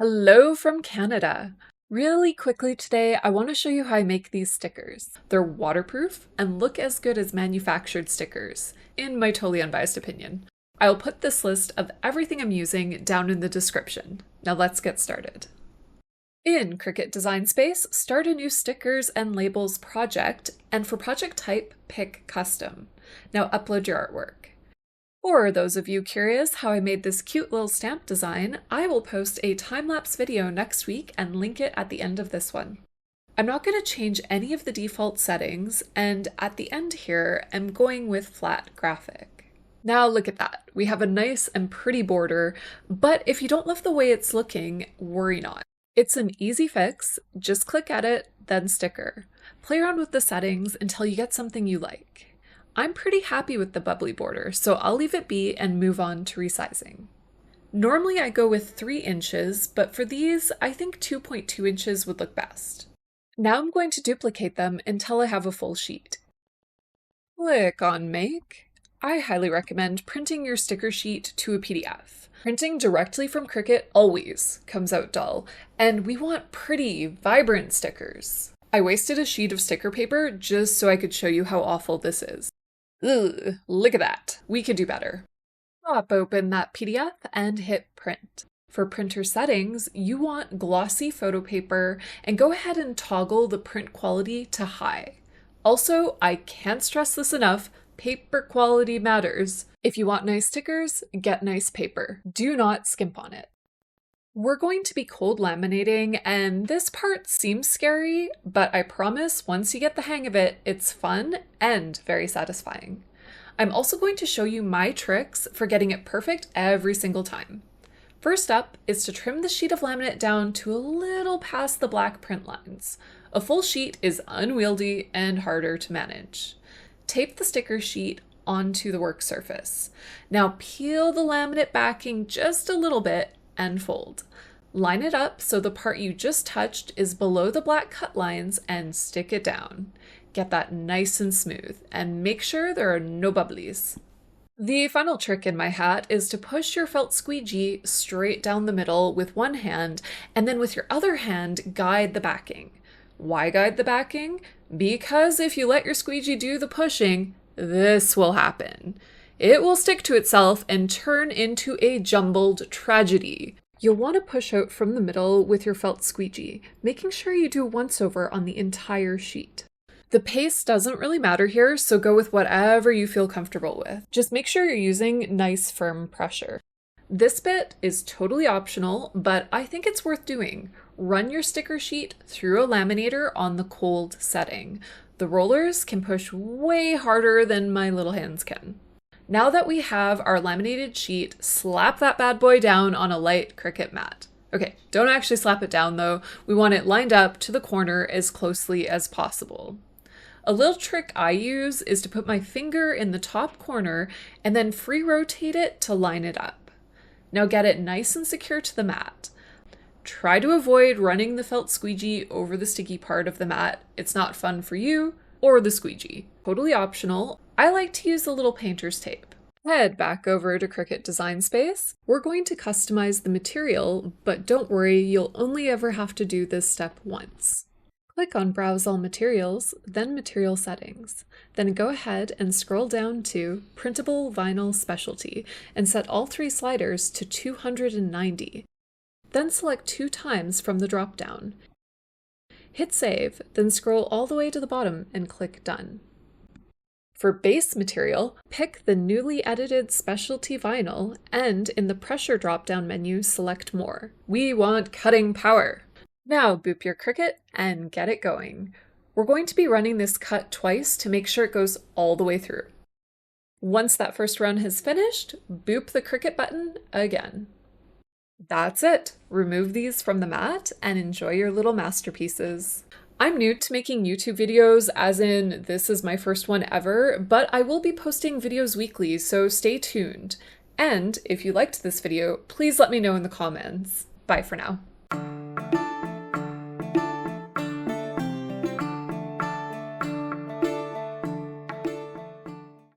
Hello from Canada. Really quickly today, I want to show you how I make these stickers. They're waterproof and look as good as manufactured stickers, in my totally unbiased opinion. I'll put this list of everything I'm using down in the description. Now let's get started. In Cricut Design Space, start a new stickers and labels project, and for project type, pick custom. Now upload your artwork. For those of you curious how I made this cute little stamp design, I will post a time-lapse video next week and link it at the end of this one. I'm not going to change any of the default settings, and at the end here, I'm going with flat graphic. Now look at that. We have a nice and pretty border, but if you don't love the way it's looking, worry not. It's an easy fix. Just click Edit, then Sticker. Play around with the settings until you get something you like. I'm pretty happy with the bubbly border, so I'll leave it be and move on to resizing. Normally I go with 3 inches, but for these, I think 2.2 inches would look best. Now I'm going to duplicate them until I have a full sheet. Click on Make. I highly recommend printing your sticker sheet to a PDF. Printing directly from Cricut always comes out dull, and we want pretty, vibrant stickers. I wasted a sheet of sticker paper just so I could show you how awful this is. Ugh, look at that. We could do better. Pop open that PDF and hit print. For printer settings, you want glossy photo paper and go ahead and toggle the print quality to high. Also, I can't stress this enough, paper quality matters. If you want nice stickers, get nice paper. Do not skimp on it. We're going to be cold laminating, and this part seems scary, but I promise once you get the hang of it, it's fun and very satisfying. I'm also going to show you my tricks for getting it perfect every single time. First up is to trim the sheet of laminate down to a little past the black print lines. A full sheet is unwieldy and harder to manage. Tape the sticker sheet onto the work surface. Now peel the laminate backing just a little bit and fold. Line it up so the part you just touched is below the black cut lines and stick it down. Get that nice and smooth and make sure there are no bubblies. The final trick in my hat is to push your felt squeegee straight down the middle with one hand and then with your other hand guide the backing. Why guide the backing? Because if you let your squeegee do the pushing, this will happen. It will stick to itself and turn into a jumbled tragedy. You'll want to push out from the middle with your felt squeegee, making sure you do once over on the entire sheet. The pace doesn't really matter here, so go with whatever you feel comfortable with. Just make sure you're using nice firm pressure. This bit is totally optional, but I think it's worth doing. Run your sticker sheet through a laminator on the cold setting. The rollers can push way harder than my little hands can. Now that we have our laminated sheet, slap that bad boy down on a light Cricut mat. Okay, don't actually slap it down though. We want it lined up to the corner as closely as possible. A little trick I use is to put my finger in the top corner and then free rotate it to line it up. Now get it nice and secure to the mat. Try to avoid running the felt squeegee over the sticky part of the mat. It's not fun for you or the squeegee. Totally optional. I like to use a little painter's tape. Head back over to Cricut Design Space. We're going to customize the material, but don't worry, you'll only ever have to do this step once. Click on Browse All Materials, then Material Settings. Then go ahead and scroll down to Printable Vinyl Specialty and set all 3 sliders to 290. Then select 2 times from the drop-down. Hit Save, then scroll all the way to the bottom and click Done. For base material, pick the newly edited specialty vinyl and in the pressure drop-down menu, select More. We want cutting power. Now boop your Cricut and get it going. We're going to be running this cut twice to make sure it goes all the way through. Once that first run has finished, boop the Cricut button again. That's it. Remove these from the mat and enjoy your little masterpieces. I'm new to making YouTube videos, as in this is my first one ever, but I will be posting videos weekly, so stay tuned. And if you liked this video, please let me know in the comments. Bye for now.